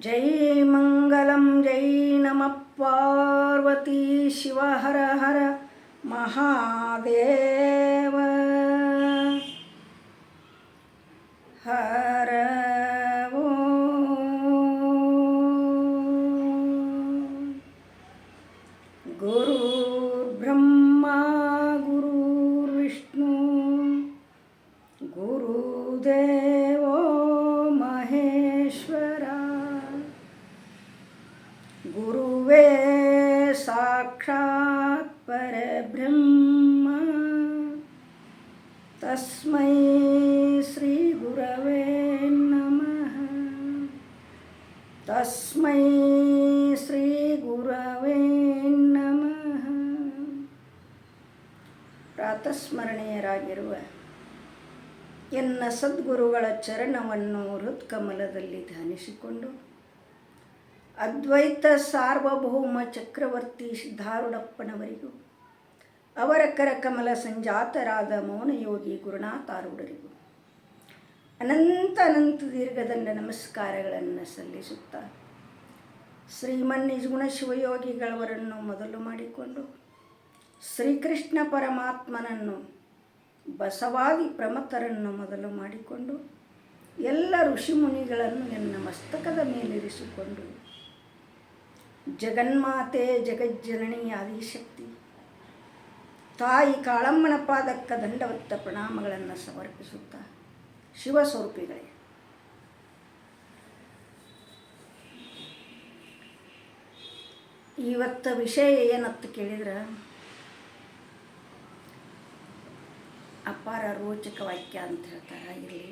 ಜೈ ಮಂಗಲಂ ಜೈ ನಮಃ ಪಾರ್ವತಿ ಶಿವ ಹರ ಹರ ಮಹಾದೇವ ಹರ ಗುರುರ್ಬ್ರಹ್ಮ ಗುರುರ್ವಿಷ್ಣು ಗುರುದೇವೋ ಮಹೇಶ್ವರ ಗುರುವೇ ಸಾಕ್ಷಾತ್ ಪರಬ್ರಹ್ಮ ತಸ್ಮೈ ಶ್ರೀ ಗುರವೇ ನಮಃ ತಸ್ಮೈ ಶ್ರೀ ಗುರವೇ ನಮಃ. ಪ್ರಾತಸ್ಮರಣೀಯರಾಗಿರುವ ಎನ್ನ ಸದ್ಗುರುಗಳ ಚರಣವನ್ನು ಹೃತ್ಕಮಲದಲ್ಲಿ ಧ್ಯಾನಿಸಿಕೊಂಡು ಅದ್ವೈತ ಸಾರ್ವಭೌಮ ಚಕ್ರವರ್ತಿ ಸಿದ್ಧಾರೂಢಪ್ಪನವರಿಗೂ ಅವರ ಕರಕಮಲ ಸಂಜಾತರಾದ ಮೌನಯೋಗಿ ಗುರುನಾಥಾರೂಢರಿಗೂ ಅನಂತ ದೀರ್ಘದಂಡ ನಮಸ್ಕಾರಗಳನ್ನು ಸಲ್ಲಿಸುತ್ತಾ ಶ್ರೀಮನ್ನಿಜಗುಣ ಶಿವಯೋಗಿಗಳವರನ್ನು ಮೊದಲು ಮಾಡಿಕೊಂಡು ಶ್ರೀಕೃಷ್ಣ ಪರಮಾತ್ಮನನ್ನು ಬಸವಾದಿ ಪ್ರಮಥರನ್ನು ಮೊದಲು ಮಾಡಿಕೊಂಡು ಎಲ್ಲ ಋಷಿಮುನಿಗಳನ್ನು ಎನ್ನ ಮಸ್ತಕದ ಮೇಲಿರಿಸಿಕೊಂಡು ಜಗನ್ಮಾತೆ ಜಗಜ್ಜನನಿ ಆದಿಶಕ್ತಿ ತಾಯಿ ಕಾಳಮ್ಮನ ಪಾದಕ್ಕ ದಂಡವತ್ತ ಪ್ರಣಾಮಗಳನ್ನು ಸಮರ್ಪಿಸುತ್ತಾ ಶಿವಸ್ವರೂಪಿಗಳೇ, ಇವತ್ತ ವಿಷಯ ಏನಂತ ಕೇಳಿದ್ರೆ ಅಪಾರ ರೋಚಕ ವಾಕ್ಯ ಅಂತ ಹೇಳ್ತಾರೆ. ಇರಲಿ,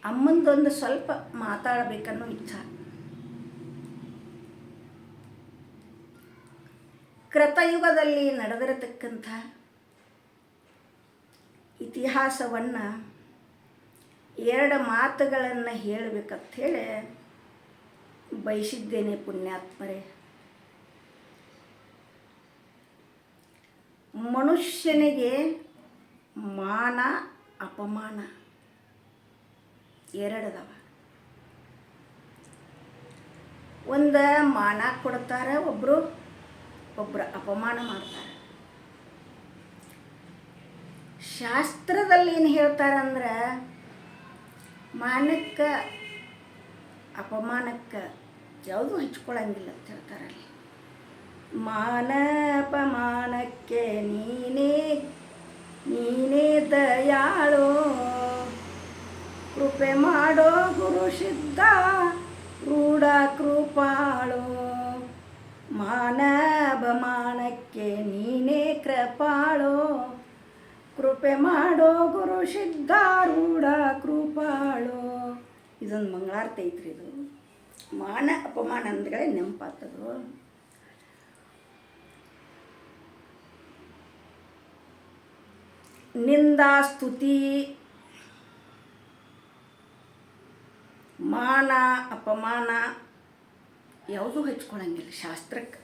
ಅಮ್ಮಂದೊಂದು ಸ್ವಲ್ಪ ಮಾತಾಡಬೇಕನ್ನೋ ಇಚ್ಛಾ. ಕೃತಯುಗದಲ್ಲಿ ನಡೆದಿರತಕ್ಕಂಥ ಇತಿಹಾಸವನ್ನು ಎರಡು ಮಾತುಗಳನ್ನು ಹೇಳಬೇಕಂತ ಹೇಳಿ ಬಯಸಿದ್ದೇನೆ ಪುಣ್ಯಾತ್ಮರೇ. ಮನುಷ್ಯನಿಗೆ ಮಾನ ಅಪಮಾನ ಎರಡದವ. ಒಂದು ಮಾನ ಕೊಡ್ತಾರೆ, ಒಬ್ಬರು ಅಪಮಾನ ಮಾಡ್ತಾರೆ. ಶಾಸ್ತ್ರದಲ್ಲಿ ಏನು ಹೇಳ್ತಾರಂದ್ರೆ ಮಾನಕ್ಕೆ ಅಪಮಾನಕ್ಕೆ ಯಾವುದೂ ಹಚ್ಕೊಳ್ಳಂಗಿಲ್ಲ ಅಂತ ಹೇಳ್ತಾರಲ್ಲಿ. ಮಾನ ಅಪಮಾನಕ್ಕೆ ನೀನೇ ದಯಾಳೋ, ಕೃಪೆ ಮಾಡೋ ಗುರು ಸಿದ್ಧ ರೂಢ ಕೃಪಾಳೋ. ಮಾನ ಅಪಮಾನಕ್ಕೆ ನೀನೇ ಕೃಪಾಳೋ, ಕೃಪೆ ಮಾಡೋ ಗುರು ಸಿದ್ಧ ರೂಢ ಕೃಪಾಳೋ. ಇದೊಂದು ಮಂಗಳಾರತಿ ಐತ್ರಿ. ಇದು ಮಾನ ಅಪಮಾನ ಅಂದ್ಗಳೇ ನೆನಪಾಗ್ತದೋ. ನಿಂದಾ ಸ್ತುತಿ ಮಾನ ಅಪಮಾನ ಯಾವುದೂ ಹಚ್ಕೊಳಂಗಿಲ್ಲ ಶಾಸ್ತ್ರಕ್ಕೆ.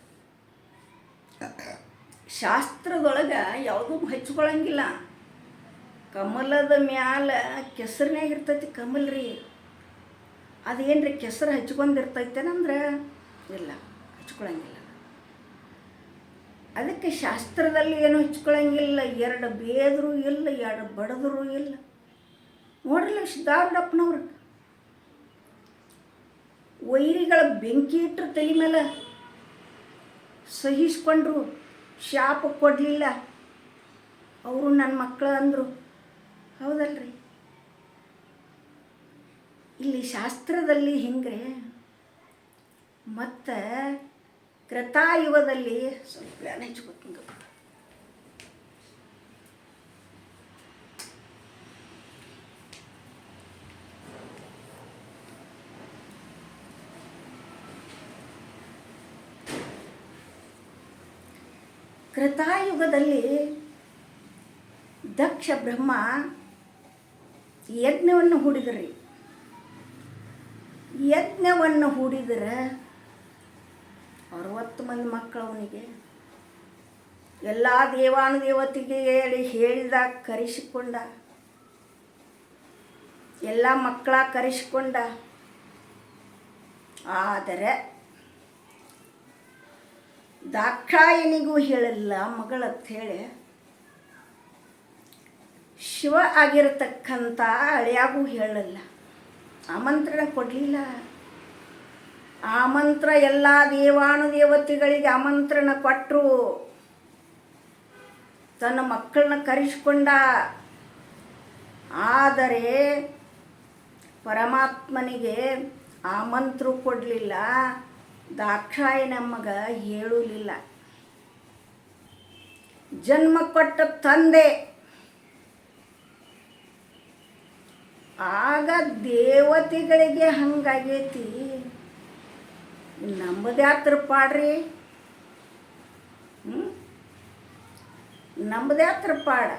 ಶಾಸ್ತ್ರದೊಳಗೆ ಯಾವುದೂ ಹಚ್ಕೊಳಂಗಿಲ್ಲ. ಕಮಲದ ಮ್ಯಾಲ ಕೆಸರಿನಾಗ ಇರ್ತೈತಿ ಕಮಲ ರೀ, ಅದೇನ್ರಿ ಕೆಸರು ಹಚ್ಕೊಂಡಿರ್ತೈತೇನಂದ್ರೆ ಇಲ್ಲ, ಹಚ್ಕೊಳಂಗಿಲ್ಲ. ಅದಕ್ಕೆ ಶಾಸ್ತ್ರದಲ್ಲಿ ಏನು ಹಚ್ಕೊಳಂಗಿಲ್ಲ. ಎರಡು ಬೇದರೂ ಇಲ್ಲ, ಎರಡು ಬಡದರೂ ಇಲ್ಲ. ನೋಡ್ರಲ್ಲ ಸಿದ್ಧಾರೂಢಪ್ಪನವ್ರು ವೈರಿಗಳ ಬೆಂಕಿ ಇಟ್ಟರು ತಲೆ ಮೇಲೆ, ಸಹಿಸ್ಕೊಂಡ್ರು, ಶಾಪ ಕೊಡಲಿಲ್ಲ. ಅವರು ನನ್ನ ಮಕ್ಕಳು ಅಂದರು. ಹೌದಲ್ರಿ? ಇಲ್ಲಿ ಶಾಸ್ತ್ರದಲ್ಲಿ ಹಿಂಗ್ರೆ. ಮತ್ತು ಕೃತಾಯುಗದಲ್ಲಿ ಸ್ವಲ್ಪ ಹಚ್ಕೋತೀನಿ. ಕೃತಾಯುಗದಲ್ಲಿ ದಕ್ಷ ಬ್ರಹ್ಮ ಯಜ್ಞವನ್ನು ಹೂಡಿದ್ರಿ. ಯಜ್ಞವನ್ನು ಹೂಡಿದರೆ 60 ಮಂದಿ ಮಕ್ಕಳು ಅವನಿಗೆ. ಎಲ್ಲ ದೇವಾನುದೇವತೆಗೆ ಹೇಳಿದಾಗ ಕರೆಸಿಕೊಂಡ. ಎಲ್ಲ ಮಕ್ಕಳ ಕರೆಸಿಕೊಂಡ. ಆದರೆ ದಾಕ್ಷಾಯಣಿಗೂ ಹೇಳಿಲ್ಲ ಮಗಳಂತ ಹೇಳಿ, ಶಿವ ಆಗಿರತಕ್ಕಂಥ ಅಳಿಯಾಗೂ ಹೇಳಲ್ಲ, ಆಮಂತ್ರಣ ಕೊಡಲಿಲ್ಲ. ಆಮಂತ್ರ ಎಲ್ಲ ದೇವಾನುದೇವತೆಗಳಿಗೆ ಆಮಂತ್ರಣ ಕೊಟ್ಟರು, ತನ್ನ ಮಕ್ಕಳನ್ನ ಕರೆಸಿಕೊಂಡ. ಆದರೆ ಪರಮಾತ್ಮನಿಗೆ ಆಮಂತ್ರ ಕೊಡಲಿಲ್ಲ, ದಾಕ್ಷಾಯಣಮ್ಮಗ ಹೇಳಲಿಲ್ಲ. ಜನ್ಮ ಕೊಟ್ಟ ತಂದೆ ಆಗ ದೇವತೆಗಳಿಗೆ ಹಂಗಾಗೈತಿ, ನಮ್ಮದ್ಯಾತ್ರ ಪಾಡ್ರಿ, ನಮ್ಮದ್ಯಾತ್ರ ಪಾಡ.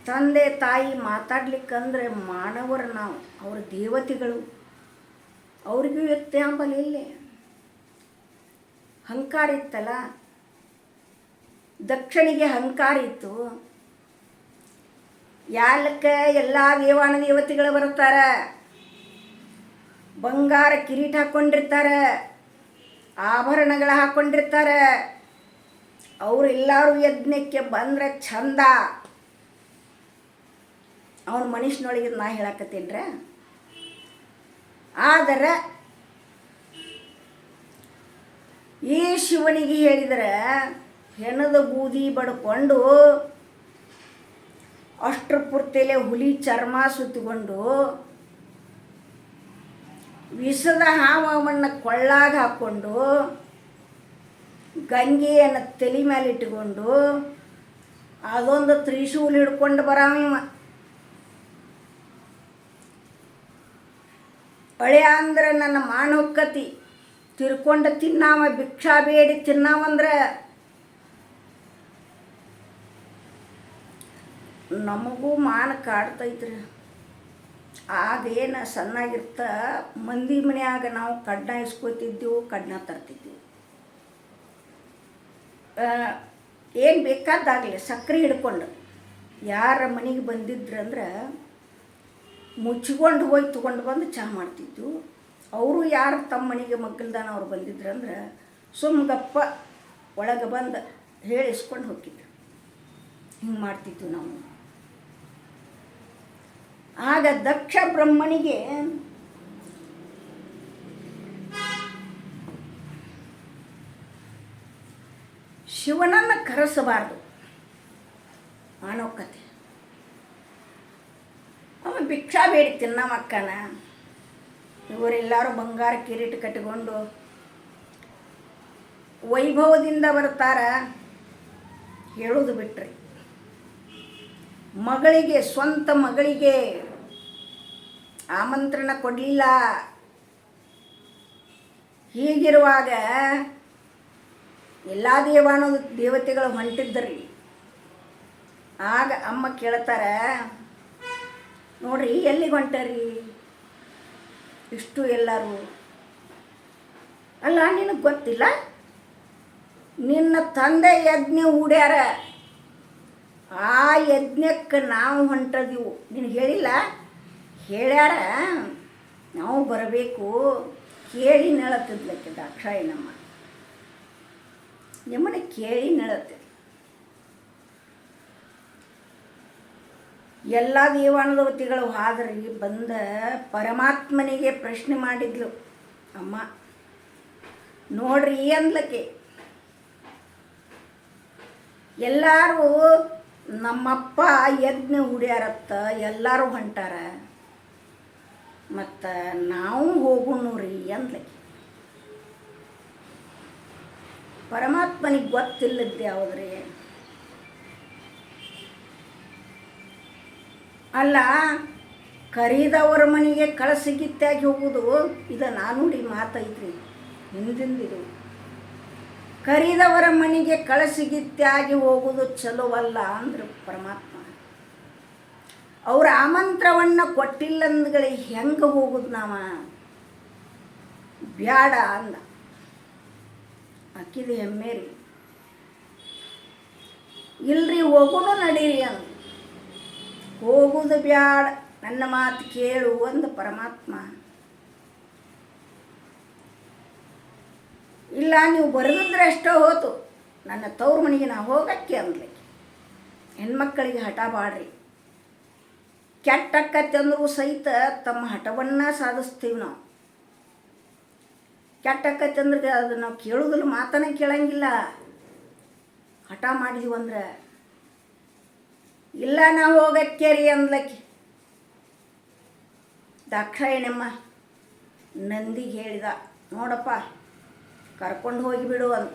ತಂದೆ ತಾಯಿ ಮಾತಾಡ್ಲಿಕ್ಕಂದ್ರೆ ಮಾನವರು ನಾವು, ಅವ್ರ ದೇವತೆಗಳು, ಅವ್ರಿಗೂ ಇರುತ್ತೆ ಅಂಬಲ್ಲಿ ಇಲ್ಲೇ ಅಹಂಕಾರ ಇತ್ತಲ್ಲ. ದಕ್ಷಿಣಿಗೆ ಅಹಂಕಾರ ಇತ್ತು. ಯಾಲಕ್ಕೆ ಎಲ್ಲ ದೇವಾನ ದೇವತೆಗಳು ಬರ್ತಾರೆ, ಬಂಗಾರ ಕಿರೀಟ ಹಾಕ್ಕೊಂಡಿರ್ತಾರೆ, ಆಭರಣಗಳು ಹಾಕ್ಕೊಂಡಿರ್ತಾರೆ. ಅವರೆಲ್ಲರೂ ಯಜ್ಞಕ್ಕೆ ಬಂದರೆ ಚಂದ. ಅವನ ಮನುಷ್ಯನೊಳಗೆ ನಾ ಹೇಳಕತ್ತೀನ್ರ. ಆದರೆ ಈ ಶಿವನಿಗೆ ಹೇಳಿದರೆ ಹೆಣದ ಬೂದಿ ಬಡ್ಕೊಂಡು ಅಷ್ಟ್ರ ಪೂರ್ತಿಲೆ ಹುಲಿ ಚರ್ಮ ಸುತ್ತಿಕೊಂಡು ವಿಷದ ಹಾವವನ್ನು ಕೊಳ್ಳಾಗ ಹಾಕ್ಕೊಂಡು ಗಂಗೆಯನ್ನು ತಲೆ ಮೇಲೆ ಇಟ್ಕೊಂಡು ಅದೊಂದು ತ್ರಿಶೂಲ್ ಹಿಡ್ಕೊಂಡು ಬರಾಮಿವ. ಹಳೆಯ ಅಂದ್ರೆ ನನ್ನ ಮಾನವಕತಿ ತಿರ್ಕೊಂಡು ತಿನ್ನಾವ, ಭಿಕ್ಷಾ ಬೇಡಿ ತಿನ್ನಾವಂದ್ರೆ ನಮಗೂ ಮಾನ ಕಾಡ್ತೈತ್ರಿ. ಆಗೇನು ಸಣ್ಣಾಗಿರ್ತ ಮಂದಿ ಮನೆಯಾಗ ನಾವು ಕಡ್ನ ಇಸ್ಕೊತಿದ್ದೆವು, ಕಡ್ನ ತರ್ತಿದ್ದೆವು. ಏನು ಬೇಕಾದಾಗಲಿ ಸಕ್ಕರೆ ಹಿಡ್ಕೊಂಡು ಯಾರ ಮನೆಗೆ ಬಂದಿದ್ರಂದ್ರೆ ಮುಚ್ಕೊಂಡು ಹೋಗಿ ತೊಗೊಂಡು ಬಂದು ಚಹಾ ಮಾಡ್ತಿದ್ದು. ಅವರು ಯಾರು ತಮ್ಮ ಮನೆಗೆ ಮಗ್ಗಲ್ದಾನ ಅವ್ರು ಬಂದಿದ್ರಂದ್ರೆ ಸುಮ್ಮಗಪ್ಪ ಒಳಗೆ ಬಂದು ಹೇಳಿಸ್ಕೊಂಡು ಹೋಗಿದ್ರು. ಹಿಂಗೆ ಮಾಡ್ತಿದ್ವು ನಾವು. ಆಗ ದಕ್ಷ ಬ್ರಹ್ಮನಿಗೆ ಶಿವನನ್ನು ಕರೆಸಬಾರ್ದು, ಮಾನವಕತೆ. ಅವ ಭಿಕ್ಷಾ ಬೇಡಿ ತಿನ್ನಮಕ್ಕನ. ಇವರೆಲ್ಲರೂ ಬಂಗಾರ ಕಿರೀಟ ಕಟ್ಟಿಕೊಂಡು ವೈಭವದಿಂದ ಬರ್ತಾರ. ಹೇಳೋದು ಬಿಟ್ರಿ, ಮಗಳಿಗೆ, ಸ್ವಂತ ಮಗಳಿಗೆ ಆಮಂತ್ರಣ ಕೊಡಲಿಲ್ಲ. ಹೀಗಿರುವಾಗ ಎಲ್ಲ ದೇವತೆಗಳು ಹೊಂಟಿದ್ದರಿ. ಆಗ ಅಮ್ಮ ಕೇಳ್ತಾರೆ, ನೋಡ್ರಿ ಎಲ್ಲಿಗೆ ಹೊಂಟರಿ ಇಷ್ಟು ಎಲ್ಲರೂ? ಅಲ್ಲ, ನಿನಗೆ ಗೊತ್ತಿಲ್ಲ? ನಿನ್ನ ತಂದೆ ಯಜ್ಞ ಹೂಡ್ಯಾರ, ಆ ಯಜ್ಞಕ್ಕೆ ನಾವು ಹೊಂಟದೀವು, ನಿನಗೆ ಹೇಳಿಲ್ಲ? ಹೇಳ್ಯಾರ, ನಾವು ಬರಬೇಕು. ಕೇಳಿ ನಳತ್ತಿದ್ಲಕ್ಕೆ ದಾಕ್ಷಾಯಣಮ್ಮ, ನಿಮ್ಮನೆ ಕೇಳಿ ನಳತ್ತೆ. ಎಲ್ಲ ದೇವಾನುದೇವತೆಗಳು ಹಾದ್ರಿ ಬಂದ ಪರಮಾತ್ಮನಿಗೆ ಪ್ರಶ್ನೆ ಮಾಡಿದ್ಲು ಅಮ್ಮ. ನೋಡ್ರಿ ಅಂದ್ಲಕ್ಕೆ, ಎಲ್ಲರೂ ನಮ್ಮಪ್ಪ ಯಜ್ಞ ಹುಡ್ಯಾರತ್ತ ಎಲ್ಲರೂ ಹೊಂಟಾರ, ಮತ್ತು ನಾವು ಹೋಗೋಣ್ರಿ ಅಂದ್ಲಕ್ಕೆ. ಪರಮಾತ್ಮನಿಗೆ ಗೊತ್ತಿಲ್ಲದ್ದೆ ಯಾವುದ್ರಿ? ಅಲ್ಲ, ಕರೀದವರ ಮನೆಗೆ ಕಳಸಿಗಿತ್ತಾಗಿ ಹೋಗೋದು ಇದು ನಾನುಡಿ ಮಾತೈತ್ರಿ, ಹಿಂದಿಂದಿದು. ಕರೀದವರ ಮನೆಗೆ ಕಳಸಿಗಿತ್ತಾಗಿ ಹೋಗೋದು ಚಲೋವಲ್ಲ ಅಂದ್ರೆ ಪರಮಾತ್ಮ. ಅವ್ರ ಆಮಂತ್ರವನ್ನು ಕೊಟ್ಟಿಲ್ಲಂದ್ಗಳಿಗೆ ಹೆಂಗೆ ಹೋಗುದು ನಾವ? ಬ್ಯಾಡ ಅಂದ. ಅಕ್ಕಿದು ಹೆಮ್ಮೆ ರೀ. ಇಲ್ರಿ ಹೋಗೋನು ನಡೀರಿ ಅಂದ. ಹೋಗುದು ಬ್ಯಾಡ, ನನ್ನ ಮಾತು ಕೇಳು ಅಂದ ಪರಮಾತ್ಮ. ಇಲ್ಲ ನೀವು ಬರೆದಿದ್ರೆ ಎಷ್ಟೋ ಹೋತು, ನನ್ನ ತವ್ರ ಮನೆಗೆ ನಾ ಹೋಗಕ್ಕೆ ಅಂದ್ಲಿಕ್ಕೆ. ಹೆಣ್ಮಕ್ಕಳಿಗೆ ಹಠ ಬಾಡ್ರಿ. ಕೆಟ್ಟಕ್ಕತ್ತಂದ್ರೂ ಸಹಿತ ತಮ್ಮ ಹಠವನ್ನು ಸಾಧಿಸ್ತೀವಿ ನಾವು. ಕೆಟ್ಟಕ್ಕತ್ತಂದ್ರೆ ಅದು ನಾವು ಕೇಳೋದಿಲ್ಲ, ಮಾತನೇ ಕೇಳಂಗಿಲ್ಲ. ಹಠ ಮಾಡಿದೀವಿ ಅಂದ್ರೆ ಇಲ್ಲ ನಾವು ಹೋಗಕ್ಕೆ ರೀ ಅಂದ್ಲಕ್ಕೆ. ದಾಕ್ಷಾಯಣಮ್ಮ ನಂದಿಗೆ ಹೇಳಿದ, ನೋಡಪ್ಪ ಕರ್ಕೊಂಡು ಹೋಗಿಬಿಡು ಅಂದ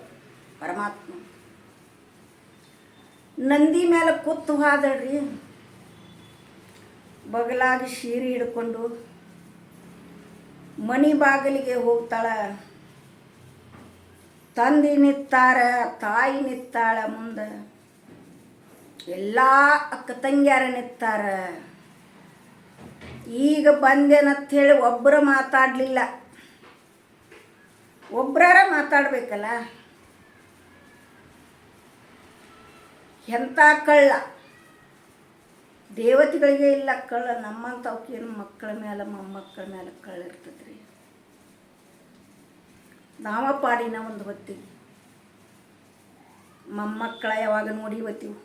ಪರಮಾತ್ಮ. ನಂದಿ ಮೇಲೆ ಕೂತು ಹೋದಳ್ರಿ. ಬಗಲಾಗಿ ಸೀರೆ ಹಿಡ್ಕೊಂಡು ಮನೆ ಬಾಗಿಲಿಗೆ ಹೋಗ್ತಾಳ. ತಂದೆ ನಿತ್ತಾರ, ತಾಯಿ ನಿತ್ತಾಳ ಮುಂದೆ, ಎಲ್ಲ ಅಕ್ಕ ತಂಗ್ಯಾರ ನಿತ್ತಾರ. ಈಗ ಬಂದೇನಂಥೇಳಿ ಒಬ್ಬರು ಮಾತಾಡಲಿಲ್ಲ. ಒಬ್ಬರಾರ ಮಾತಾಡಬೇಕಲ್ಲ. ಎಂಥ ಕಳ್ಳ, ದೇವತೆಗಳಿಗೆ ಇಲ್ಲ ಕಳ್ಳ, ನಮ್ಮಂಥವಕ್ಕೇನು ಮಕ್ಕಳ ಮೇಲೆ ಮೊಮ್ಮಕ್ಕಳ ಮೇಲೆ ಕಳ್ಳ ಇರ್ತದ್ರಿ. ನಾವ ಪಾಡಿನ ಒಂದು ಹೊತ್ತಿಗೆ ಮೊಮ್ಮಕ್ಕಳ ಯಾವಾಗ ನೋಡಿ ಬತ್ತೀವಿ.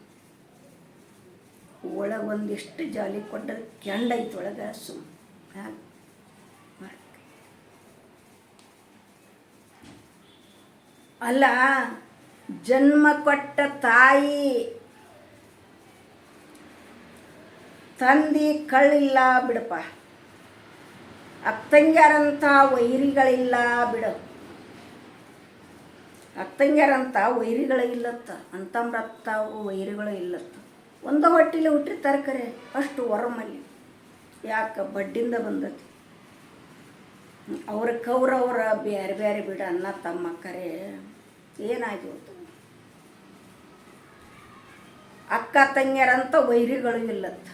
ಒಳಗೆ ಒಂದಿಷ್ಟು ಜಾಲಿ ಕೊಟ್ಟದ ಕೆಂಡೈತೆ ಒಳಗೆ ಸುಮ್ಮ ಅಲ್ಲ. ಜನ್ಮ ಕೊಟ್ಟ ತಾಯಿ ತಂದೆ ಕಳ್ಳಿಲ್ಲ ಬಿಡಪ್ಪ, ಅಕ್ಕಂಗ್ಯಾರಂಥ ವೈರಿಗಳಿಲ್ಲ ಬಿಡು. ಅಕ್ಕಂಗ್ಯಾರಂಥ ವೈರಿಗಳು ಇಲ್ಲತ್ತ, ಅಂತಮ್ರತ್ತ ವೈರಿಗಳು ಇಲ್ಲತ್ತ. ಒಂದು ಹೊಟ್ಟಿಲಿ ಹುಟ್ಟಿರ್ತಾರೆ ಕರೆ, ಅಷ್ಟು ಹೊರಮಲ್ಲಿ ಯಾಕೆ ಬಡ್ಡಿಂದ ಬಂದತಿ. ಅವ್ರ ಕೌರವ್ರ ಬೇರೆ ಬೇರೆ ಬಿಡ, ಅನ್ನ ತಮ್ಮ ಕರೆ ಏನಾಗಿತ್ತು. ಅಕ್ಕ ತಂಗ್ಯರಂತ ವೈರಿಗಳು ಇಲ್ಲತ್ತ,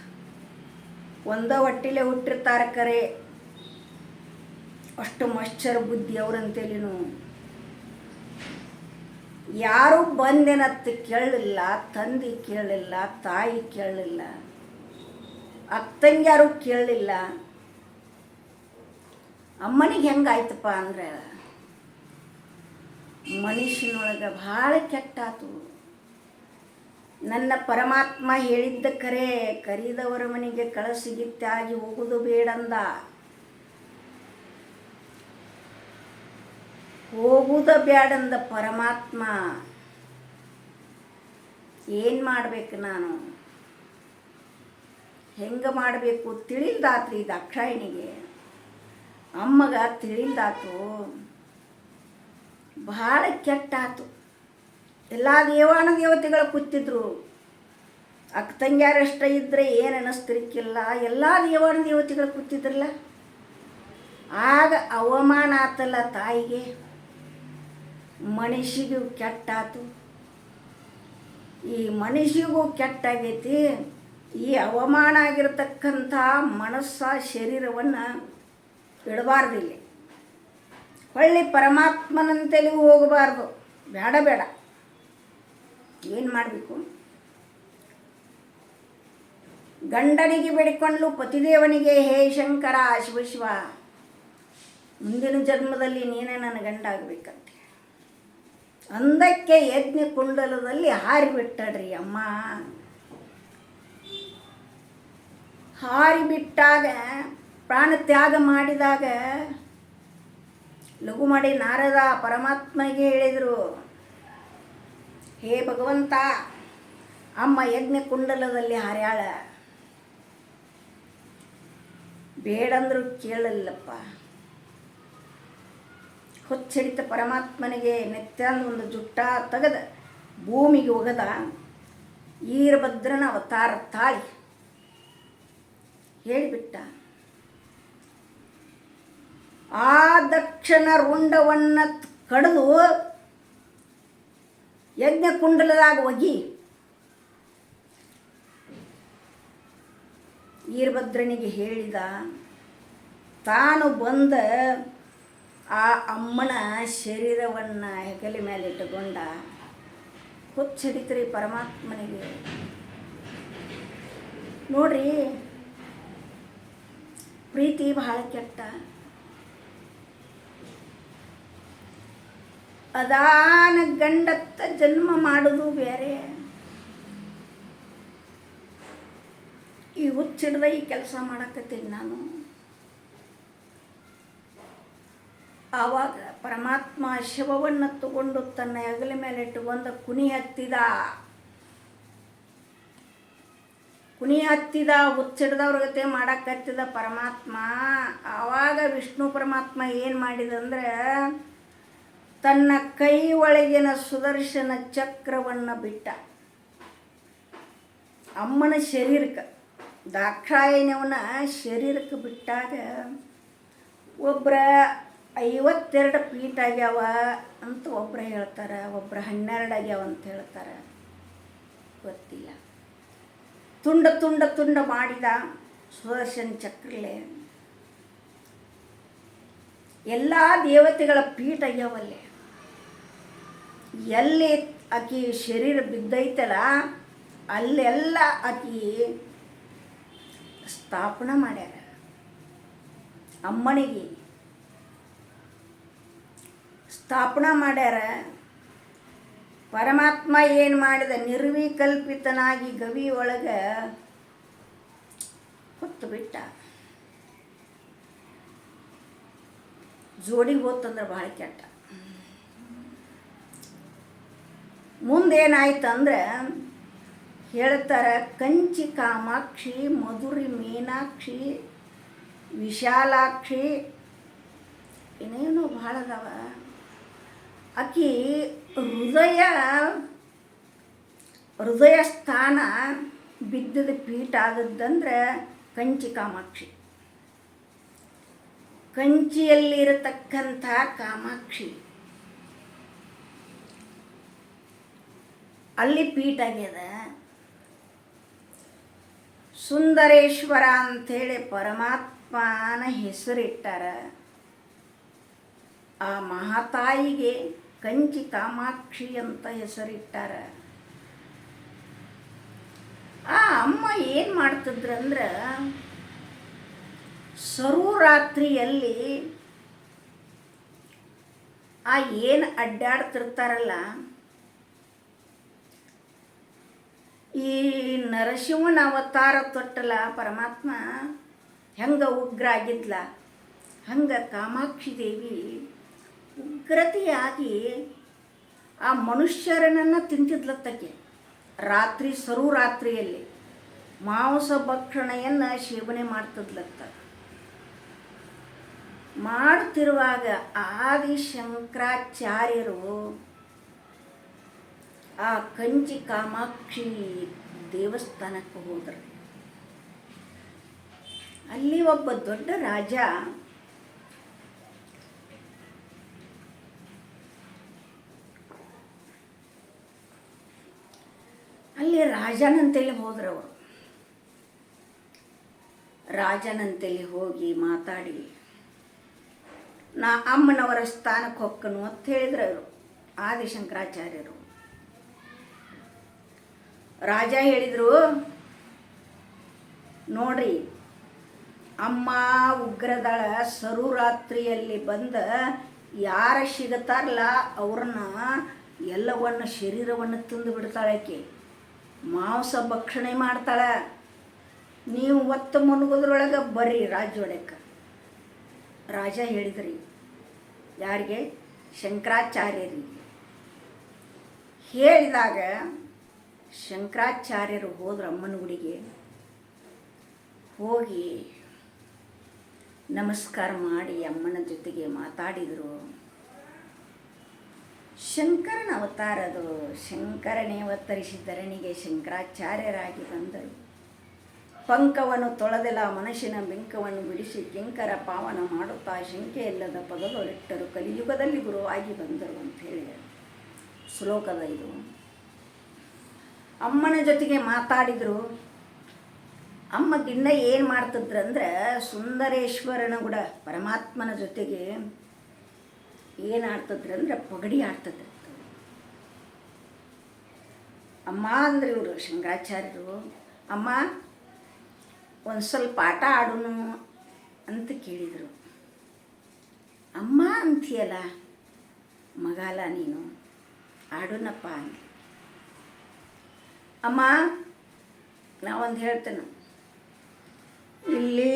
ಒಂದ ಹೊಟ್ಟಿಲೆ ಹುಟ್ಟಿರ್ತಾರೆ ಕರೆ, ಅಷ್ಟು ಮಶ್ಚರ ಬುದ್ಧಿ ಅವ್ರಂತೇಳಿನು. ಯಾರೂ ಬಂದೇನತ್ತು ಕೇಳಲಿಲ್ಲ, ತಂದೆ ಕೇಳಲಿಲ್ಲ, ತಾಯಿ ಕೇಳಲಿಲ್ಲ, ಅಕ್ಕಂಗ್ಯಾರು ಕೇಳಲಿಲ್ಲ. ಅಮ್ಮನಿಗೆ ಹೆಂಗಾಯ್ತಪ್ಪ ಅಂದ್ರೆ ಮನುಷ್ಯನೊಳಗೆ ಭಾಳ ಕೆಟ್ಟಾತು. ನನ್ನ ಪರಮಾತ್ಮ ಹೇಳಿದ್ದ ಕರೆ, ಕರಿದವರ ಮನೆಗೆ ಕಳಸಿಗಿತ್ತಾಗಿ ಹೋಗುವುದು ಬೇಡಂದ. ಹೋಗುವುದ ಬ್ಯಾಡಂದ ಪರಮಾತ್ಮ. ಏನು ಮಾಡ್ಬೇಕು ನಾನು, ಹೆಂಗೆ ಮಾಡಬೇಕು ತಿಳಿಲ್ದಾತ್ರಿ ದಾಕ್ಷಾಯಿಣಿಗೆ. ಅಮ್ಮಗ ತಿಳಿಲ್ದಾತು, ಭಾಳ ಕೆಟ್ಟಾತು. ಎಲ್ಲ ದೇವಾನ ದೇವತೆಗಳು ಕೂತಿದ್ರು. ಅಕ್ಕ ತಂಗ್ಯಾರಷ್ಟ ಇದ್ದರೆ ಏನು ಅನ್ನಿಸ್ತಿರ್ಕಿಲ್ಲ, ಎಲ್ಲ ದೇವಾನ ದೇವತೆಗಳು ಕೂತಿದ್ರಲ್ಲ. ಆಗ ಅವಮಾನ ಆತಲ್ಲ ತಾಯಿಗೆ, ಮನುಷ್ಯಗೂ ಕೆಟ್ಟಾತು. ಈ ಮನುಷ್ಯಗೂ ಕೆಟ್ಟಾಗೈತಿ. ಈ ಅವಮಾನ ಆಗಿರತಕ್ಕಂಥ ಮನಸ್ಸ ಶರೀರವನ್ನು ಇಡಬಾರ್ದಿಲ್ಲ. ಹೊಳ್ಳಿ ಪರಮಾತ್ಮನಂತಲೂ ಹೋಗಬಾರ್ದು. ಬೇಡ ಬೇಡ. ಏನು ಮಾಡಬೇಕು, ಗಂಡನಿಗೆ ಬೇಡಿಕೊಂಡ್ಲು ಪತಿದೇವನಿಗೆ, ಹೇ ಶಂಕರ ಶಿವ ಶಿವ, ಮುಂದಿನ ಜನ್ಮದಲ್ಲಿ ನೀನೇ ನನ್ನ ಗಂಡ ಆಗಬೇಕಂತೆ ಅಂದಕ್ಕೆ ಯಜ್ಞ ಕುಂಡಲದಲ್ಲಿ ಹಾರಿಬಿಟ್ಟಡ್ರಿ ಅಮ್ಮ. ಹಾರಿಬಿಟ್ಟಾಗ, ಪ್ರಾಣ ತ್ಯಾಗ ಮಾಡಿದಾಗ ಲಘು ಮಾಡಿ ನಾರದ ಪರಮಾತ್ಮಗೆ ಹೇಳಿದರು, ಹೇ ಭಗವಂತ, ಅಮ್ಮ ಯಜ್ಞ ಕುಂಡಲದಲ್ಲಿ ಹಾರ್ಯಾಳ, ಬೇಡಂದ್ರೂ ಕೇಳಲ್ಲಪ್ಪ. ಹುಚ್ಚಡಿತ ಪರಮಾತ್ಮನಿಗೆ ನೆತ್ಯಾಂದ ಒಂದು ಜುಟ್ಟ ತೆಗೆದ ಭೂಮಿಗೆ ಒಗದ ಈರಭದ್ರನ ಅವತಾರ ತಾಳಿ ಹೇಳಿಬಿಟ್ಟ. ಆ ದಕ್ಷನ ರುಂಡವನ್ನು ಕಡಿದು ಯಜ್ಞ ಕುಂಡಲದಾಗ ಒಗಿ ಈರಭದ್ರನಿಗೆ ಹೇಳಿದ. ತಾನು ಬಂದ ಆ ಅಮ್ಮನ ಶರೀರವನ್ನು ಹೆಗಲ ಮೇಲೆ ಇಟ್ಟುಕೊಂಡ. ಹುಚ್ಚಡಿತ್ರಿ ಪರಮಾತ್ಮನಿಗೆ. ನೋಡ್ರಿ, ಪ್ರೀತಿ ಬಹಳ ಕೆಟ್ಟ. ಅದಾನ ಗಂಡತ್ತ ಜನ್ಮ ಮಾಡೋದು ಬೇರೆ. ಈ ಹುಚ್ಚಿಡ್ದ ಈ ಕೆಲಸ ಮಾಡಕತ್ತೀನಿ ನಾನು. ಆವಾಗ ಪರಮಾತ್ಮ ಶವವನ್ನು ತಗೊಂಡು ತನ್ನ ಹೆಗಲ ಮೇಲೆ ಇಟ್ಟುಕೊಂಡು ಕುನಿ ಹತ್ತಿದ ಹುಚ್ಚಿಡ್ದವ್ರ ಗತೆ ಮಾಡಕತ್ತಿದ ಪರಮಾತ್ಮ. ಆವಾಗ ವಿಷ್ಣು ಪರಮಾತ್ಮ ಏನು ಮಾಡಿದಂದ್ರೆ ತನ್ನ ಕೈ ಒಳಗಿನ ಸುದರ್ಶನ ಚಕ್ರವನ್ನು ಬಿಟ್ಟ ಅಮ್ಮನ ಶರೀರಕ್ಕೆ, ದಾಕ್ಷಾಯಣಿಯವನ ಶರೀರಕ್ಕೆ ಬಿಟ್ಟಾಗ ಒಬ್ಬರ 52 ಪೀಠ ಆಗ್ಯಾವ ಅಂತ ಒಬ್ಬರು ಹೇಳ್ತಾರೆ, ಒಬ್ಬರು 12 ಆಗ್ಯಾವ ಅಂತ ಹೇಳ್ತಾರೆ, ಗೊತ್ತಿಲ್ಲ. ತುಂಡ ಮಾಡಿದ ಸುದರ್ಶನ ಚಕ್ರಲೆ ಎಲ್ಲ ದೇವತೆಗಳ ಪೀಠ ಆಗ್ಯಾವಲ್ಲೇ. ಎಲ್ಲಿ ಆಕಿ ಶರೀರ ಬಿದ್ದೈತಲ್ಲ ಅಲ್ಲೆಲ್ಲ ಆಕಿ ಸ್ಥಾಪನೆ ಮಾಡ್ಯಾರ. ಅಮ್ಮನಿಗೆ ಸ್ಥಾಪನೆ ಮಾಡ್ಯಾರ. ಪರಮಾತ್ಮ ಏನು ಮಾಡಿದ, ನಿರ್ವಿಕಲ್ಪಿತನಾಗಿ ಗವಿ ಒಳಗೆ ಹೊತ್ತು ಬಿಟ್ಟ. ಜೋಡಿಗೆ ಹೋತಂದ್ರೆ ಭಾಳ ಕೆಟ್ಟ. ಮುಂದೇನಾಯ್ತಂದ್ರೆ ಹೇಳ್ತಾರೆ, ಕಂಚಿ ಕಾಮಾಕ್ಷಿ, ಮಧುರಿ ಮೀನಾಕ್ಷಿ, ವಿಶಾಲಾಕ್ಷಿ, ಇನ್ನೇನು ಭಾಳ ಅದಾವ. ಆಕಿ ಹೃದಯ ಸ್ಥಾನ ಬಿದ್ದದ ಪೀಠ ಆದದ್ದಂದ್ರೆ ಕಂಚಿ ಕಾಮಾಕ್ಷಿ. ಕಂಚಿಯಲ್ಲಿರತಕ್ಕಂಥ ಕಾಮಾಕ್ಷಿ ಅಲ್ಲಿ ಪೀಠ ಆಗ್ಯದ. ಸುಂದರೇಶ್ವರ ಅಂಥೇಳಿ ಪರಮಾತ್ಮನ ಹೆಸರಿಟ್ಟಾರ. ಆ ಮಹಾತಾಯಿಗೆ ಕಂಚಿ ಕಾಮಾಕ್ಷಿ ಅಂತ ಹೆಸರಿಟ್ಟಾರ. ಆ ಅಮ್ಮ ಏನು ಮಾಡ್ತಿದ್ರಂದ್ರೆ ಸರುರಾತ್ರಿಯಲ್ಲಿ ಆ ಏನು ಅಡ್ಡಾಡ್ತಿರ್ತಾರಲ್ಲ, ಈ ನರಸಿಂಹನ ಅವತಾರ ತೊಟ್ಟಲ್ಲ ಪರಮಾತ್ಮ, ಹೆಂಗೆ ಉಗ್ರ ಆಗಿದ್ಲ ಹಂಗೆ ಕಾಮಾಕ್ಷಿ ದೇವಿ ಉಗ್ರತೆಯಾಗಿ ಆ ಮನುಷ್ಯರನನ್ನು ತಿಂತಿದ್ಲತ್ತಕ್ಕೆ. ರಾತ್ರಿ ಸರುರಾತ್ರಿಯಲ್ಲಿ ಮಾಂಸ ಭಕ್ಷಣೆಯನ್ನು ಸೇವನೆ ಮಾಡ್ತಿದ್ಲತ್ತ. ಮಾಡುತ್ತಿರುವಾಗ ಆದಿಶಂಕರಾಚಾರ್ಯರು ಆ ಕಂಚಿ ಕಾಮಾಕ್ಷಿ ದೇವಸ್ಥಾನಕ್ಕೆ ಹೋದರು. ಅಲ್ಲಿ ಒಬ್ಬ ದೊಡ್ಡ ರಾಜ ಅಲ್ಲಿ ರಾಜನಂತೆಲಿ ಹೋದ್ರು. ಅವರು ರಾಜನಂತೆಲಿ ಹೋಗಿ ಮಾತಾಡಿ ನಾ ಅಮ್ಮನವರ ಸ್ಥಾನಕ್ಕೆ ಹೊಕ್ಕನು ಅಂತ ಹೇಳಿದ್ರು ಅವರು ಆದಿಶಂಕರಾಚಾರ್ಯರು. ರಾಜ ಹೇಳಿದರು, ನೋಡ್ರಿ ಅಮ್ಮ ಉಗ್ರದಳ ಸರುರಾತ್ರಿಯಲ್ಲಿ ಬಂದ ಯಾರ ಸಿಗತಾರಲ್ಲ ಅವ್ರನ್ನ ಎಲ್ಲವನ್ನು ಶರೀರವನ್ನು ತಿಂದು ಬಿಡ್ತಾಳಕ್ಕೆ, ಮಾಂಸ ಭಕ್ಷಣೆ ಮಾಡ್ತಾಳೆ. ನೀವು ಒತ್ತು ಮುನುಗೋದ್ರೊಳಗೆ ಬರ್ರಿ ರಾಜ್ಯೊಳಕ್ಕೆ. ರಾಜ ಹೇಳಿದ್ರಿ ಯಾರಿಗೆ? ಶಂಕರಾಚಾರ್ಯರಿಗೆ. ಹೇಳಿದಾಗ ಶಂಕರಾಚಾರ್ಯರು ಹೋದ್ರು ಅಮ್ಮನ ಗುಡಿಗೆ. ಹೋಗಿ ನಮಸ್ಕಾರ ಮಾಡಿ ಅಮ್ಮನ ಜೊತೆಗೆ ಮಾತಾಡಿದರು. ಶಂಕರನ ಅವತಾರ ಅದು. ಶಂಕರನೇ ಅವತರಿಸಿ ಧರಣಿಗೆ ಶಂಕರಾಚಾರ್ಯರಾಗಿ ಬಂದರು. ಪಂಕವನ್ನು ತೊಳೆದೆಲ್ಲ ಮನಸ್ಸಿನ ಬೆಂಕವನ್ನು ಬಿಡಿಸಿ ಕಿಂಕರ ಪಾವನ ಮಾಡುತ್ತಾ ಶಂಕೆಯಿಲ್ಲದ ಪದದೊಳಿಟ್ಟರು ಕಲಿಯುಗದಲ್ಲಿ ಗುರುವಾಗಿ ಬಂದರು ಅಂತ ಹೇಳಿದರು. ಶ್ಲೋಕದ ಇದು. ಅಮ್ಮನ ಜೊತೆಗೆ ಮಾತಾಡಿದರು. ಅಮ್ಮಗಿನ್ನ ಏನು ಮಾಡ್ತಿದ್ರಂದ್ರೆ ಸುಂದರೇಶ್ವರನ ಕೂಡ ಪರಮಾತ್ಮನ ಜೊತೆಗೆ ಏನು ಆಡ್ತಿದ್ರಂದ್ರೆ ಪಗಡಿ ಆಡ್ತಿದ್ರು. ಅಮ್ಮ ಅಂದ್ರೆ ಇವರು ಶಂಕರಾಚಾರ್ಯರು, ಅಮ್ಮ ಒಂದು ಸ್ವಲ್ಪ ಆಟ ಆಡೋನು ಅಂತ ಕೇಳಿದರು. ಅಮ್ಮ ಅಂತೀಯಲ್ಲ ಮಗಾಲ ನೀನು ಆಡೋಣಪ್ಪ ಅಂದೆ. ಅಮ್ಮ ನಾವೊಂದು ಹೇಳ್ತೇನೆ, ಇಲ್ಲಿ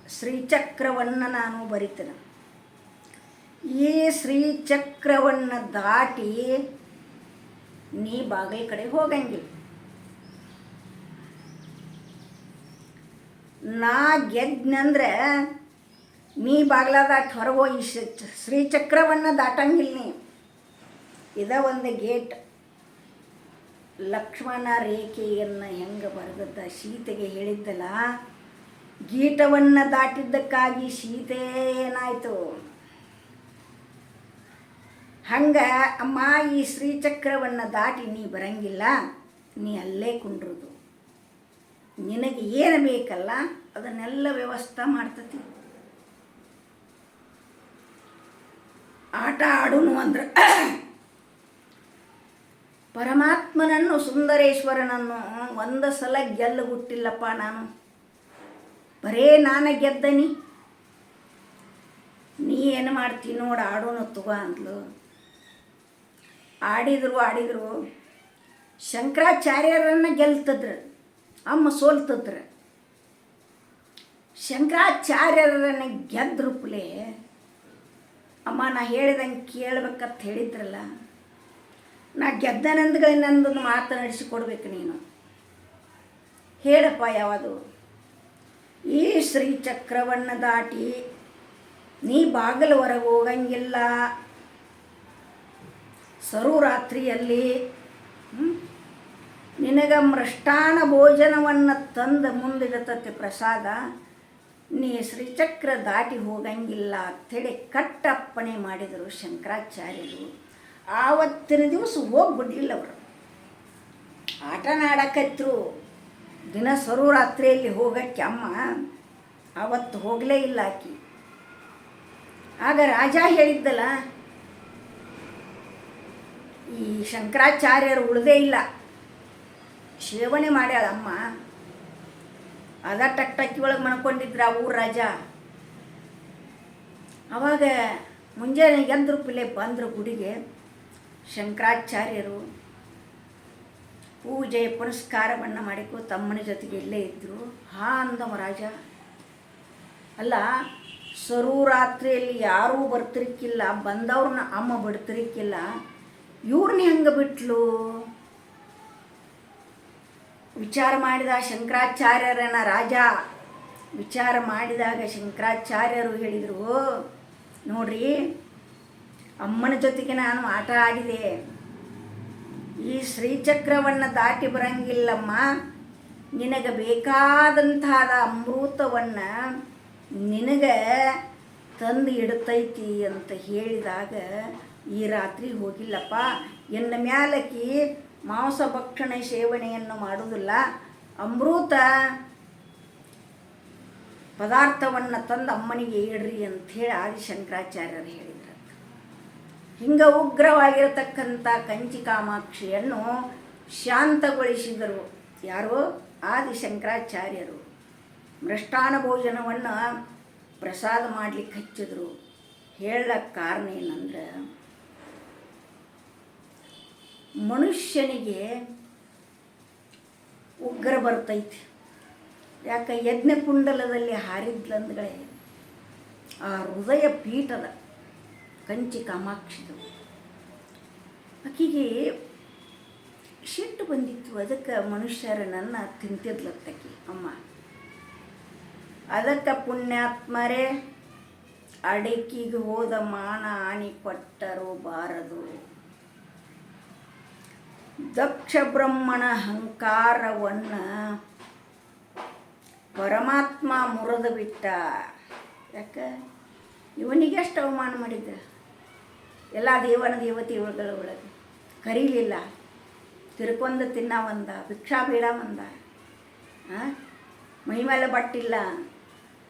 ಶ್ರೀಚಕ್ರವನ್ನು ನಾನು ಬರಿತೇನೆ. ಈ ಶ್ರೀಚಕ್ರವನ್ನು ದಾಟಿ ನೀ ಬಾಗಿಲ ಕಡೆ ಹೋಗಂಗಿಲ್ಲ. ನಾ ಗೆದ್ನಂದ್ರೆ ನೀ ಬಾಗಿಲ ದಾಟಿ ಹೊರಗೋಗಿ ಶ್ರೀಚಕ್ರವನ್ನು ದಾಟಂಗಿಲ್ಲ. ನೀ ಇದ ಒಂದು ಗೇಟ್. ಲಕ್ಷ್ಮಣ ರೇಖೆಯನ್ನು ಹೆಂಗೆ ಬರೆದದ್ದ ಸೀತೆಗೆ ಹೇಳಿದ್ದಲ್ಲ, ಗೀಟವನ್ನು ದಾಟಿದ್ದಕ್ಕಾಗಿ ಸೀತೆ ಏನಾಯಿತು ಹಂಗೆ. ಅಮ್ಮ ಈ ಶ್ರೀಚಕ್ರವನ್ನು ದಾಟಿ ನೀ ಬರಂಗಿಲ್ಲ, ನೀ ಅಲ್ಲೇ ಕುಂಡ್ರದು. ನಿನಗೆ ಏನು ಬೇಕಲ್ಲ ಅದನ್ನೆಲ್ಲ ವ್ಯವಸ್ಥೆ ಮಾಡ್ತತಿ. ಆಟ ಆಡೋನು ಅಂದ್ರೆ ಪರಮಾತ್ಮನನ್ನು ಸುಂದರೇಶ್ವರನನ್ನು ಒಂದು ಸಲ ಗೆಲ್ಲುಗುಟ್ಟಿಲ್ಲಪ್ಪ ನಾನು. ಬರೇ ನಾನು ಗೆದ್ದನಿ. ನೀ ಏನು ಮಾಡ್ತೀನಿ ನೋಡಿ ಆಡೋನು ತಗೋ ಅಂದ್ಲು. ಆಡಿದ್ರು ಶಂಕರಾಚಾರ್ಯರನ್ನು ಗೆಲ್ತಿದ್ರು, ಅಮ್ಮ ಸೋಲ್ತಿದ್ರು. ಶಂಕರಾಚಾರ್ಯರನ್ನು ಗೆದ್ರುಪ್ಲೆ ಅಮ್ಮ ನಾ ಹೇಳಿದಂಗೆ ಕೇಳ್ಬೇಕಂತ ಹೇಳಿದ್ರಲ್ಲ, ನಾ ಗೆದ್ದನಂದ್ಗೆ ನಂದೊಂದು ಮಾತು ನಡೆಸಿಕೊಡ್ಬೇಕು ನೀನು. ಹೇಳಪ್ಪ ಯಾವುದು? ಈ ಶ್ರೀಚಕ್ರವನ್ನು ದಾಟಿ ನೀ ಬಾಗಿಲು ಹೊರಗೆ ಹೋಗಂಗಿಲ್ಲ. ಸರುರಾತ್ರಿಯಲ್ಲಿ ನಿನಗೆ ಮೃಷ್ಟಾನ ಭೋಜನವನ್ನು ತಂದು ಮುಂದಿಡತತೆ ಪ್ರಸಾದ. ನೀ ಶ್ರೀಚಕ್ರ ದಾಟಿ ಹೋಗಂಗಿಲ್ಲ ಅಂಥೇಳಿ ಕಟ್ಟಪ್ಪಣೆ ಮಾಡಿದರು ಶಂಕರಾಚಾರ್ಯರು. ಆವತ್ತಿನ ದಿವಸ ಹೋಗ್ಬಿಡ್ಲಿಲ್ಲ ಅವರು. ಆಟನ ಆಡಕತ್ರು. ದಿನ ಸರುರಾತ್ರಿಯಲ್ಲಿ ಹೋಗಕ್ಕೆ ಅಮ್ಮ ಆವತ್ತು ಹೋಗಲೇ ಇಲ್ಲ ಆಕಿ. ಆಗ ರಾಜ ಹೇಳಿದ್ದಲ್ಲ, ಈ ಶಂಕರಾಚಾರ್ಯರು ಉಳಿದೇ ಇಲ್ಲ, ಸೇವನೆ ಮಾಡ್ಯಾಳ ಅಮ್ಮ. ಅದ ಟಕ್ಕಿ ಒಳಗೆ ಮನ್ಕೊಂಡಿದ್ರ ಆ ಊರ ರಾಜ. ಅವಾಗ ಮುಂಜಾನೆ ಎದ್ರು ಪಿಲೆ ಬಂದರು ಗುಡಿಗೆ ಶಂಕರಾಚಾರ್ಯರು. ಪೂಜೆ ಪುನಸ್ಕಾರವನ್ನು ಮಾಡಿಕೊ ತಮ್ಮನ ಜೊತೆಗೆ ಇಲ್ಲೇ ಇದ್ದರು. ಹಾ ಅಂದವ ರಾಜ. ಅಲ್ಲ, ಸರುರಾತ್ರಿಯಲ್ಲಿ ಯಾರೂ ಬರ್ತಿರ್ಕಿಲ್ಲ, ಬಂದವ್ರನ್ನ ಅಮ್ಮ ಬಿಡ್ತಿರ್ಕಿಲ್ಲ, ಇವ್ರನ್ನ ಹೆಂಗೆ ಬಿಟ್ಲು? ವಿಚಾರ ಮಾಡಿದ ಶಂಕರಾಚಾರ್ಯರನ್ನ ರಾಜ. ವಿಚಾರ ಮಾಡಿದಾಗ ಶಂಕರಾಚಾರ್ಯರು ಹೇಳಿದರು, ನೋಡ್ರಿ ಅಮ್ಮನ ಜೊತೆಗೆ ನಾನು ಆಟ ಆಡಿದೆ. ಈ ಶ್ರೀಚಕ್ರವನ್ನು ದಾಟಿ ಬರಂಗಿಲ್ಲಮ್ಮ. ನಿನಗೆ ಬೇಕಾದಂತಹ ಅಮೃತವನ್ನು ನಿನಗೆ ತಂದು ಇಡ್ತೈತಿ ಅಂತ ಹೇಳಿದಾಗ ಈ ರಾತ್ರಿ ಹೋಗಿಲ್ಲಪ್ಪ. ಎನ್ನ ಮ್ಯಾಲಕಿ ಮಾಂಸ ಭಕ್ಷಣೆ ಸೇವನೆಯನ್ನು ಮಾಡುವುದಿಲ್ಲ, ಅಮೃತ ಪದಾರ್ಥವನ್ನು ತಂದು ಅಮ್ಮನಿಗೆ ಇಡ್ರಿ ಅಂಥೇಳಿ ಆದಿಶಂಕರಾಚಾರ್ಯರು ಹೇಳಿದರು. ಹಿಂಗೆ ಉಗ್ರವಾಗಿರತಕ್ಕಂಥ ಕಂಚಿ ಕಾಮಾಕ್ಷಿಯನ್ನು ಶಾಂತಗೊಳಿಸಿದರು. ಯಾರು? ಆದಿಶಂಕರಾಚಾರ್ಯರು. ಮೃಷ್ಟಾನ ಭೋಜನವನ್ನು ಪ್ರಸಾದ ಮಾಡಲಿಕ್ಕೆ ಹಚ್ಚಿದ್ರು. ಹೇಳಕ್ಕೆ ಕಾರಣ ಏನಂದ್ರೆ, ಮನುಷ್ಯನಿಗೆ ಉಗ್ರ ಬರ್ತೈತಿ. ಯಾಕೆ? ಯಜ್ಞ ಕುಂಡಲದಲ್ಲಿ ಹಾರಿದ್ಲಂದ್ಗಳೇ ಆ ಹೃದಯ ಪೀಠದ ಕಂಚಿ ಕಾಮಾಕ್ಷಿದು. ಆಕೆಗೆ ಸಿಟ್ಟು ಬಂದಿತ್ತು. ಅದಕ್ಕೆ ಮನುಷ್ಯರನ್ನ ತಿಂತಿದ್ಲತ್ತಕಿ ಅಮ್ಮ. ಅದಕ್ಕೆ ಪುಣ್ಯಾತ್ಮರೇ ಅಡಿಕೆಗೆ ಹೋದ ಮಾನ ಆಣಿ ಕೊಟ್ಟರು ಬಾರದು. ದಕ್ಷ ಬ್ರಹ್ಮಣ ಅಹಂಕಾರವನ್ನು ಪರಮಾತ್ಮ ಮುರಿದು ಬಿಟ್ಟ. ಯಾಕೆ? ಇವನಿಗೆ ಎಷ್ಟು ಅವಮಾನ ಮಾಡಿದ್ದ. ಎಲ್ಲ ದೇವನ ದೇವತೆಗಳ ಒಳಗೆ ಕರೀಲಿಲ್ಲ, ತಿರ್ಕೊಂದು ತಿನ್ನ ಒಂದ, ಭಿಕ್ಷಾ ಬೇಡ ಒಂದ, ಮೈ ಮೇಲೆ ಬಟ್ಟಿಲ್ಲ,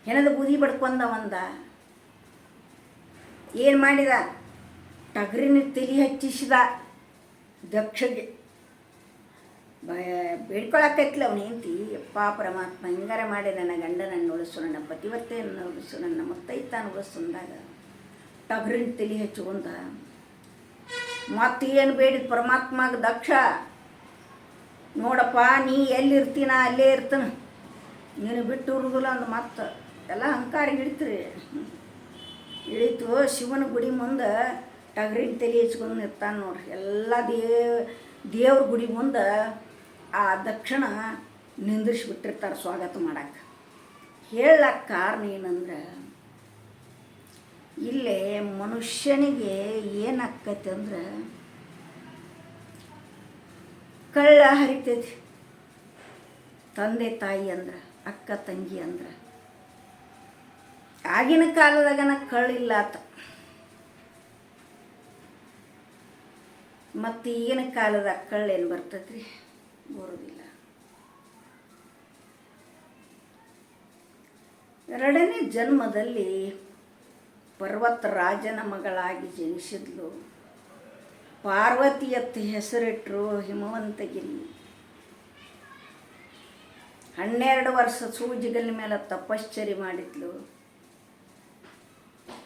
ಹೆಣದ ಬೂದಿ ಬಡ್ಕೊಂಡ ಒಂದ. ಏನು ಮಾಡಿದ? ಟಗರಿನ ತಲೆ ಹಚ್ಚಿಸಿದ ದಕ್ಷಗೆ. ಬೇಡ್ಕೊಳಕೈತ್ಲ ಅವನು ಹೆಂಡತಿ, ಯಪ್ಪ ಪರಮಾತ್ಮ ಹಿಂಗಾರ ಮಾಡಿ ನನ್ನ ಗಂಡನನ್ನು ಉಳಿಸು, ನನ್ನ ಪತಿವರ್ತೆಯನ್ನು ಉಳಿಸು, ನನ್ನ ಮುತ್ತೈತಾನ ಉಳಿಸು ಅಂದಾಗ ಟಗರಿನ ತಲೆ ಹಚ್ಕೊಂಡ ಮತ್ತೇನು ಬೇಡಿದ ಪರಮಾತ್ಮಗೆ ದಕ್ಷ, ನೋಡಪ್ಪ ನೀ ಎಲ್ಲಿರ್ತೀನ ಅಲ್ಲೇ ಇರ್ತಾನ, ನೀನು ಬಿಟ್ಟು ಇರುವುದಿಲ್ಲ ಅಂದು ಮತ್ತೆ ಎಲ್ಲ ಅಹಂಕಾರ ಹಿಡಿತ್ರಿ. ಇಳಿತು ಶಿವನ ಗುಡಿ ಮುಂದೆ ಟಗರಿನ ತಲೆ ಹಚ್ಕೊಂಡು ನಿರ್ತಾನೆ ನೋಡ್ರಿ. ಎಲ್ಲ ದೇವ್ರ ಗುಡಿ ಮುಂದೆ ಆ ದಕ್ಷಿಣ ನಿಂದ್ರಿಸ್ಬಿಟ್ಟಿರ್ತಾರೆ ಸ್ವಾಗತ ಮಾಡಕ್ಕೆ. ಹೇಳಕ್ಕೆ ಕಾರಣ ಏನಂದ್ರೆ, ಇಲ್ಲೇ ಮನುಷ್ಯನಿಗೆ ಏನಾಕ್ಕೈತೆ ಅಂದ್ರೆ ಕಳ್ಳ ಹರಿತೈತಿ. ತಂದೆ ತಾಯಿ ಅಂದ್ರೆ, ಅಕ್ಕ ತಂಗಿ ಅಂದ್ರೆ, ಆಗಿನ ಕಾಲದಾಗನ ಕಳ್ಳಿಲ್ಲ ಆತ, ಮತ್ತು ಈಗಿನ ಕಾಲದಾಗ ಕಳ್ಳೇನು ಬರ್ತೈತ್ರಿ? ಬರೋದಿಲ್ಲ. ಎರಡನೇ ಜನ್ಮದಲ್ಲಿ ಪರ್ವತರಾಜನ ಮಗಳಾಗಿ ಜನಿಸಿದ್ಲು. ಪಾರ್ವತಿಯತ್ತ ಹೆಸರಿಟ್ಟರು ಹಿಮವಂತಗಿರಿ. 12 ವರ್ಷ ಸೂಜಿಗಲ್ಲಿ ಮೇಲೆ ತಪಶ್ಚರಿ ಮಾಡಿದ್ಲು.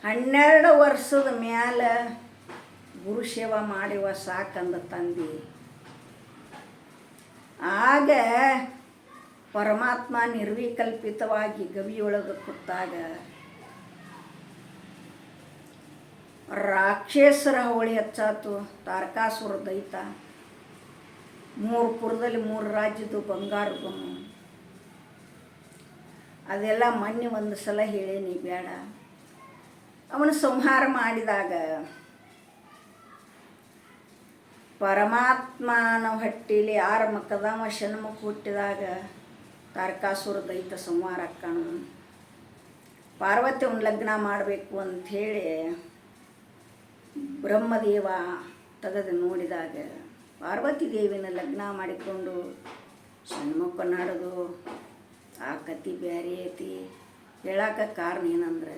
12 ವರ್ಷದ ಮ್ಯಾಲೆ ಗುರುಸೇವಾ ಮಾಡಿವ ಸಾಕಂದ ತಂದೆ. ಆಗ ಪರಮಾತ್ಮ ನಿರ್ವಿಕಲ್ಪಿತವಾಗಿ ಗವಿಯೊಳಗೆ ಕೂತಾಗ ರಾಕ್ಷಸರ ಹೋಳಿ ಹಚ್ಚಾತು. ತಾರಕಾಸುರ ದೈತ 3 ಪುರದಲ್ಲಿ 3 ರಾಜ್ಯದ್ದು ಬಂಗಾರ ಬೊಮ್ಮೆ. ಅದೆಲ್ಲ ಮೊನ್ನೆ ಒಂದು ಸಲ ಹೇಳೇನಿ, ಬೇಡ. ಅವನು ಸಂಹಾರ ಮಾಡಿದಾಗ ಪರಮಾತ್ಮನ ಹೊಟ್ಟಿಲಿ 6 ಮಕ್ಕದವ ಷಣ್ಮುಖ ಹುಟ್ಟಿದಾಗ ತಾರಕಾಸುರ ದೈತ ಸಂಹಾರ ಅಕ್ಕಣು. ಪಾರ್ವತಿ ಒಂದು ಲಗ್ನ ಮಾಡಬೇಕು ಅಂಥೇಳಿ ಬ್ರಹ್ಮದೇವ ತೆಗೆದು ನೋಡಿದಾಗ ಪಾರ್ವತಿ ದೇವಿನ ಲಗ್ನ ಮಾಡಿಕೊಂಡು ಷಣ್ಮುಖ ನಡೆದು ಆ ಕತಿ ಬೇರೆ ಐತಿ. ಹೇಳಕ್ಕೆ ಕಾರಣ ಏನಂದ್ರೆ,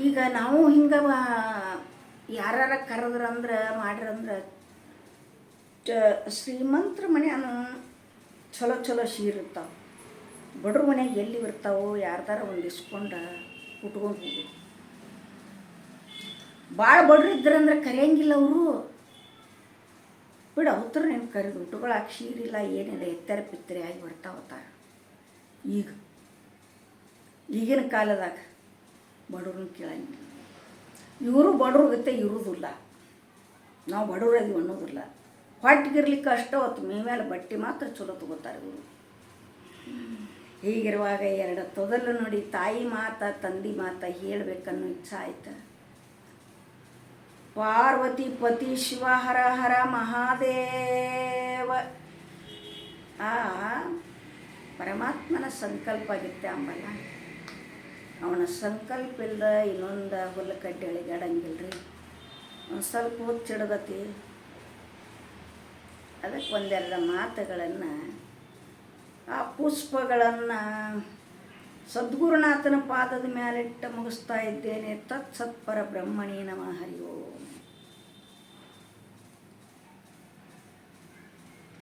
ಈಗ ನಾವು ಹಿಂಗೆ ಯಾರ ಕರೆದ್ರಂದ್ರೆ ಮಾಡ್ರಂದ್ರೆ ಶ್ರೀಮಂತರ ಮನೆಯೂ ಚಲೋ ಚಲೋ ಸೀರಿರ್ತಾವೆ. ಬಡ್ರ ಮನೆಗೆ ಎಲ್ಲಿ ಇರ್ತಾವೋ ಯಾರ್ದಾರ ಒಂದು ಇಸ್ಕೊಂಡು ಉಟ್ಕೊಂಡು ಹೋಗಿ. ಭಾಳ ಬಡ್ರು ಇದ್ರಂದ್ರೆ ಕರೆಯಂಗಿಲ್ಲ ಅವರು. ಬಿಡು ಅವತ್ರ ನೀನು ಕರೆದು ಉಟ್ಕೊಳಕ್ಕೆ ಸೀರಿಲ್ಲ ಏನಿಲ್ಲ, ಎತ್ತರ ಪಿತ್ತರಿ ಆಗಿ ಬರ್ತಾವತ್ತಾರ. ಈಗಿನ ಕಾಲದಾಗ ಬಡವ್ರನ್ನ ಕೇಳಂಗಿಲ್ಲ. ಇವರು ಬಡವ್ರ ಗತೆ ಇರೋದಿಲ್ಲ, ನಾವು ಬಡವ್ರು ಅದೀವಿ ಅನ್ನೋದಿಲ್ಲ. ಹೊಟ್ಟಿಗಿರ್ಲಿಕ್ಕೆ ಅಷ್ಟೇ ಹೊತ್ತು ಮೇಲೆ ಬಟ್ಟೆ ಮಾತ್ರ ಚಲೋ ತಗೋತಾರೆ ಇವರು. ಹೀಗಿರುವಾಗ 2 ತೊದಲು ನೋಡಿ ತಾಯಿ ಮಾತ ತಂದೆ ಮಾತ ಹೇಳಬೇಕನ್ನೋ ಇಚ್ಛೆ ಆಯ್ತು. ಪಾರ್ವತಿ ಪತಿ ಶಿವ ಹರ ಹರ ಮಹಾದೇವ. ಆ ಪರಮಾತ್ಮನ ಸಂಕಲ್ಪ ಆಗಿತ್ತೆ ಅಂಬಲ್ಲ. ಅವನ ಸಂಕಲ್ಪ ಇಲ್ಲದ ಇನ್ನೊಂದು ಹುಲ್ಲಕಡ್ಡಿ ಅಳಿಗಾಡಂಗಿಲ್ರಿ. ಒಂದು ಸ್ವಲ್ಪ ಹುಚ್ಚಿಡ್ದತಿ. ಅದಕ್ಕೆ ಒಂದೆರಡು ಮಾತುಗಳನ್ನು, ಆ ಪುಷ್ಪಗಳನ್ನು ಸದ್ಗುರುನಾಥನ ಪಾದದ ಮೇಲಿಟ್ಟು ಮುಗಿಸ್ತಾ ಇದ್ದೇನೆ. ತತ್ಸತ್ಪರ ಬ್ರಹ್ಮಣೇ ನಮಃ ಹರಿ ಓಂ.